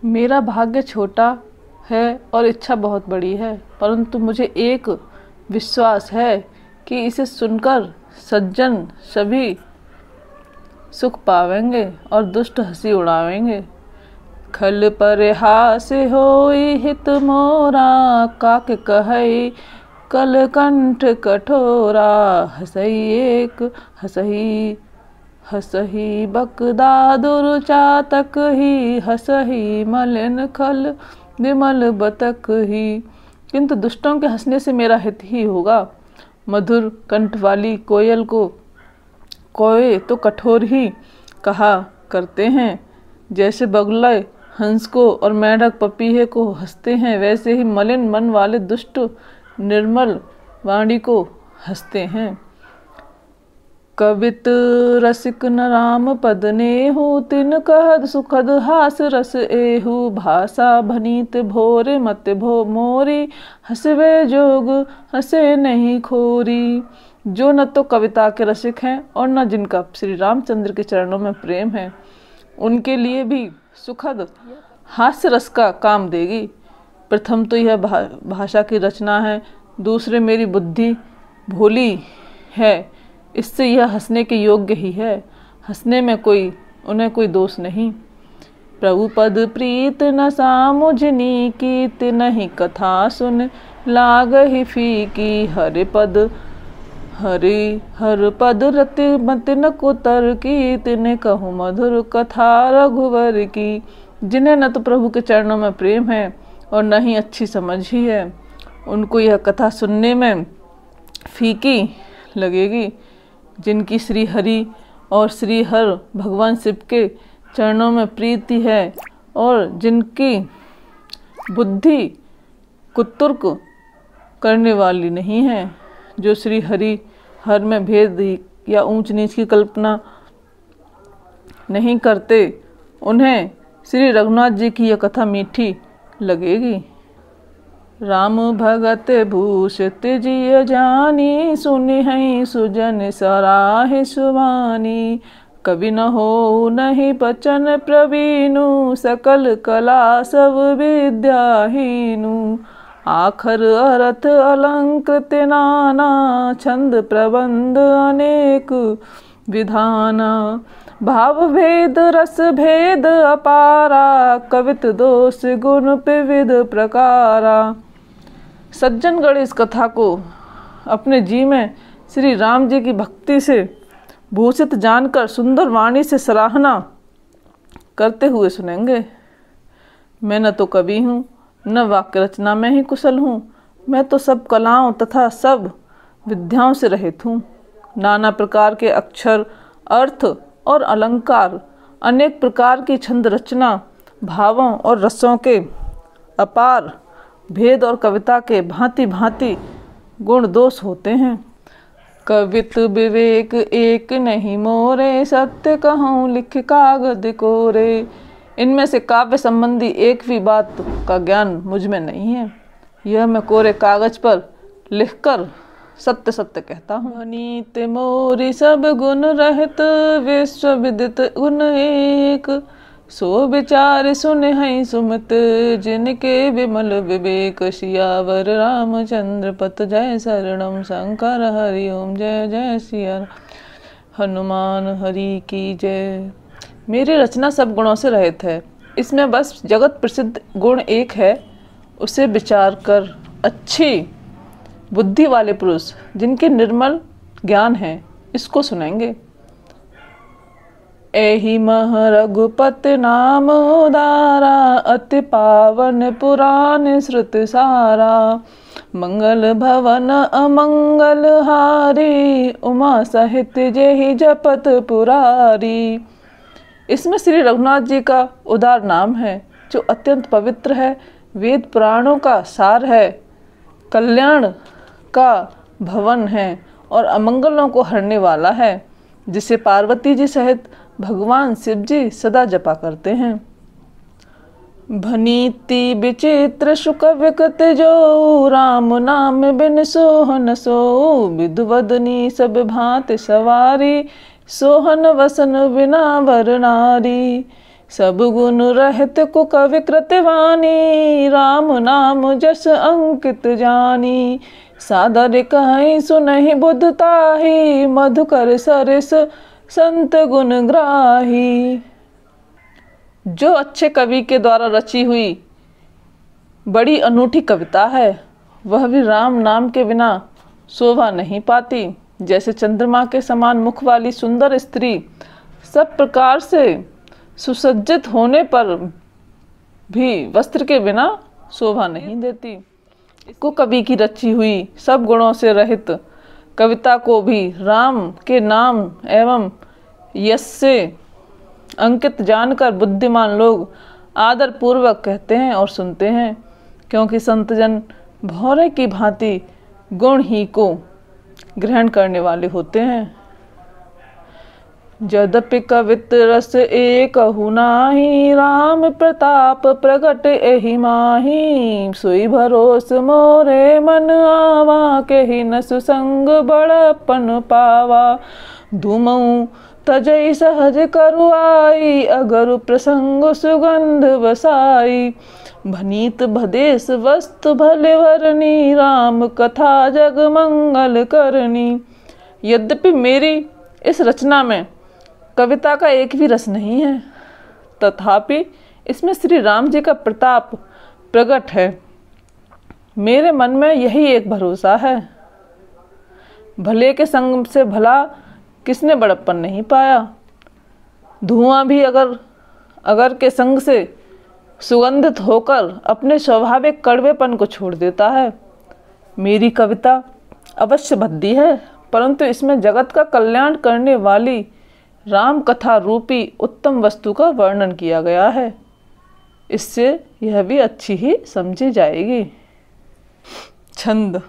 मेरा भाग्य छोटा है और इच्छा बहुत बड़ी है, परंतु मुझे एक विश्वास है कि इसे सुनकर सज्जन सभी सुख पावेंगे और दुष्ट हंसी उड़ावेंगे। खल परिहास होई हित मोरा, काक कहई कल कंठ कठोरा। हसई एक हसही हसही बकदादुर चातक ही, हसही मलिन खल विमल बतक ही। किंतु दुष्टों के हंसने से मेरा हित ही होगा। मधुर कंठ वाली कोयल को कोए तो कठोर ही कहा करते हैं। जैसे बगुले हंस को और मेंढक पपीहे को हंसते हैं, वैसे ही मलिन मन वाले दुष्ट निर्मल वाणी को हंसते हैं। कवित रसिक न राम पद नेहु, तिन कहद सुखद हास रस एहु। भाषा भनीत भोरे मत भो मोरी, हंसवे जोग हंसे नहीं खोरी। जो न तो कविता के रसिक हैं और न जिनका श्री रामचंद्र के चरणों में प्रेम है, उनके लिए भी सुखद हास्य रस का काम देगी। प्रथम तो यह भाषा की रचना है, दूसरे मेरी बुद्धि भोली है, इससे यह हंसने के योग्य ही है। हंसने में उन्हें कोई दोष नहीं। प्रभु पद प्रीत न सामुझनी कीत, नहीं कथा सुन लाग ही फीकी। हर पद रति मत न कुतर की, तिने कहूँ मधुर कथा रघुवर की। जिन्हें न तो प्रभु के चरणों में प्रेम है और न ही अच्छी समझ ही है, उनको यह कथा सुनने में फीकी लगेगी। जिनकी श्री हरि और श्री हर भगवान शिव के चरणों में प्रीति है और जिनकी बुद्धि कुतर्क करने वाली नहीं है, जो श्री हरि हर में भेद या ऊंच नीच की कल्पना नहीं करते, उन्हें श्री रघुनाथ जी की यह कथा मीठी लगेगी। राम भगत भूषित जिय जानी, सुनि है सुजन सराहे सुवानी। कवि न हो नहीं बचन प्रवीणु, सकल कला सब विद्याहीनु। आखर अर्थ अलंकृत नाना, छंद प्रबंध अनेक विधाना। भाव भेद रस भेद अपारा, कवित दोष गुण विविध प्रकारा। सज्जनगण इस कथा को अपने जी में श्री राम जी की भक्ति से भूषित जानकर सुंदर वाणी से सराहना करते हुए सुनेंगे। मैं न तो कवि हूँ, न वाक्य रचना में ही कुशल हूँ, मैं तो सब कलाओं तथा सब विद्याओं से रहित हूँ। नाना प्रकार के अक्षर, अर्थ और अलंकार, अनेक प्रकार की छंद रचना, भावों और रसों के अपार भेद और कविता के भांति भांति गुण दोष होते हैं। कवित विवेक एक नहीं मोरे, सत्य कहूँ लिख कागज कोरे। इनमें से काव्य संबंधी एक भी बात का ज्ञान मुझ में नहीं है, यह मैं कोरे कागज पर लिखकर सत्य सत्य कहता हूँ। नीत मोरी सब गुण रहत, विश्व विदित गुण एक। सो विचार सुन है सुमत, जिनके विमल विवेक। सियावर रामचंद्र पत जय शरणम, शंकर हरि ओम जय जय सिया। हनुमान हरि की जय। मेरी रचना सब गुणों से रहित है, इसमें बस जगत प्रसिद्ध गुण एक है, उसे विचार कर अच्छी बुद्धि वाले पुरुष जिनके निर्मल ज्ञान है, इसको सुनेंगे। एहि मह रघुपति नाम उदारा, अति पावन पुराण श्रुत सारा। मंगल भवन अमंगल हारी, उमा सहित जेहि जपत पुरारी। इसमें श्री रघुनाथ जी का उदार नाम है, जो अत्यंत पवित्र है, वेद पुराणों का सार है, कल्याण का भवन है और अमंगलों को हरने वाला है, जिसे पार्वती जी सहित भगवान शिव जी सदा जपा करते हैं। भनीति विचित्र सुख विकत जो, राम नाम बिन सोहन सो। विधुवदनी सब भांति सवारी, सोहन वसन बिना वर नारी। सब गुण रहत को कवि कृतवानी, राम नाम जस अंकित जानी। सादर कहीं सुनहि बुध ताही, मधुकर सरस संत गुण ग्राही। जो अच्छे कवि के द्वारा रची हुई बड़ी अनूठी कविता है, वह भी राम नाम के बिना शोभा नहीं पाती। जैसे चंद्रमा के समान मुख वाली सुंदर स्त्री सब प्रकार से सुसज्जित होने पर भी वस्त्र के बिना शोभा नहीं देती। को कवि की रची हुई सब गुणों से रहित कविता को भी राम के नाम एवं यश से अंकित जानकर बुद्धिमान लोग आदर पूर्वक कहते हैं और सुनते हैं, क्योंकि संतजन भौरे की भांति गुण ही को ग्रहण करने वाले होते हैं। यद्यपि कवित रस एक नाही, राम प्रताप प्रगट एहि माही। सोई भरोस मोरे मन आवा, केहि न सुसंग बड़पन पावा। धूमऊ तजई सहज करुआई, अगर प्रसंग सुगंध बसाई। भनीत भदेश वस्तु भले वरनी, राम कथा जग मंगल करनी। यद्यपि मेरी इस रचना में कविता का एक भी रस नहीं है, तथापि इसमें श्री राम जी का प्रताप प्रकट है। मेरे मन में यही एक भरोसा है, भले के संग से भला किसने बड़प्पन नहीं पाया। धुआं भी अगर के संग से सुगंधित होकर अपने स्वाभाविक कड़वेपन को छोड़ देता है। मेरी कविता अवश्य भद्दी है, परंतु इसमें जगत का कल्याण करने वाली राम कथा रूपी उत्तम वस्तु का वर्णन किया गया है। इससे यह भी अच्छी ही समझी जाएगी। छंद।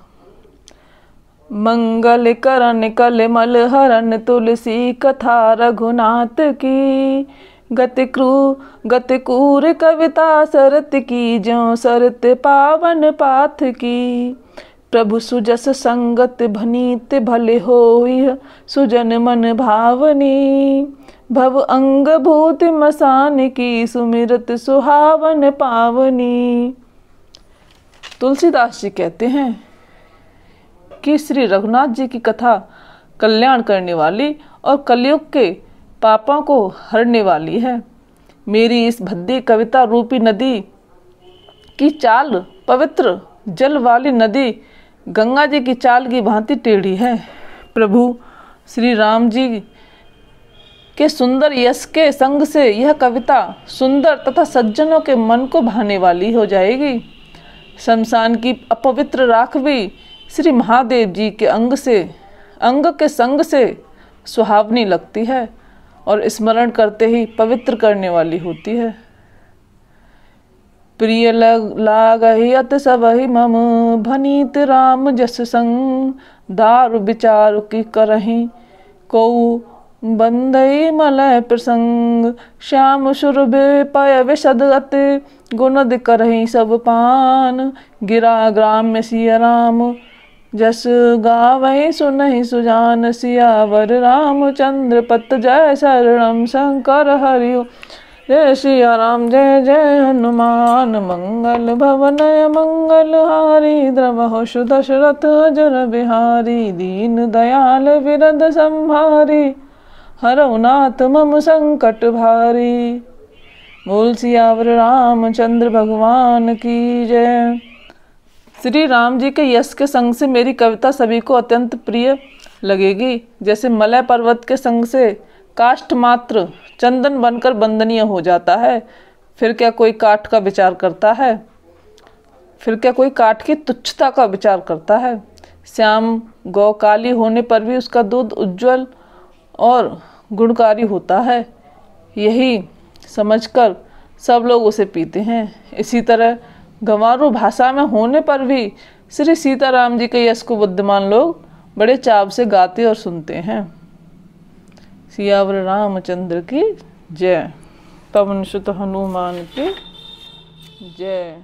मंगल करन कलमल हरन, तुलसी कथा रघुनाथ की। गति कूर कविता सरत की, ज्यों सरत पावन पाथ की। प्रभु सुजस संगत भनीत भले होई, सुजन मन भावनी। भव अंग भूत मसान की, सुमिरत सुहावन पावनी। तुलसीदास जी कहते हैं कि श्री रघुनाथ जी की कथा कल्याण करने वाली और कलयुग के पापों को हरने वाली है। मेरी इस भद्दी कविता रूपी नदी की चाल पवित्र जल वाली नदी गंगा जी की चाल की भांति टेढ़ी है। प्रभु श्री राम जी के सुंदर यश के संग से यह कविता सुंदर तथा सज्जनों के मन को भाने वाली हो जाएगी। शमशान की अपवित्र राख भी श्री महादेव जी के अंग के संग से सुहावनी लगती है और स्मरण करते ही पवित्र करने वाली होती है। प्रिय लागहि अत सबहि मम, भनीत राम जस संग। दारु विचारु की करहि, कोउ बंदई मलय प्रसंग। श्याम सुरभि पय विशद अति, गुणद करहि सब पान। गिरा ग्राम्य सिया राम, जस गावहि सुनहि सुजान। सियावर रामचंद्र पत जय शरणम, शंकर हरिओ जय सिया राम। जय जय हनुमान, मंगल भवनय मंगल हारी। द्रवहु दशरथ अजर बिहारी, दीन दयाल विरद संभारी। हरौ नाथ मम संकट भारी। बोल सियावर रामचंद्र भगवान की जय। श्री राम जी के यश के संग से मेरी कविता सभी को अत्यंत प्रिय लगेगी। जैसे मलय पर्वत के संग से काष्ठ मात्र चंदन बनकर वंदनीय हो जाता है, फिर क्या कोई काठ का विचार करता है? फिर क्या कोई काठ की तुच्छता का विचार करता है? श्याम गौ काली होने पर भी उसका दूध उज्जवल और गुणकारी होता है, यही समझकर सब लोग उसे पीते हैं। इसी तरह गंवारू भाषा में होने पर भी श्री सीताराम जी के यश को बुद्धिमान लोग बड़े चाव से गाते और सुनते हैं। सियावर रामचंद्र की जय। पवन सुत हनुमान की जय।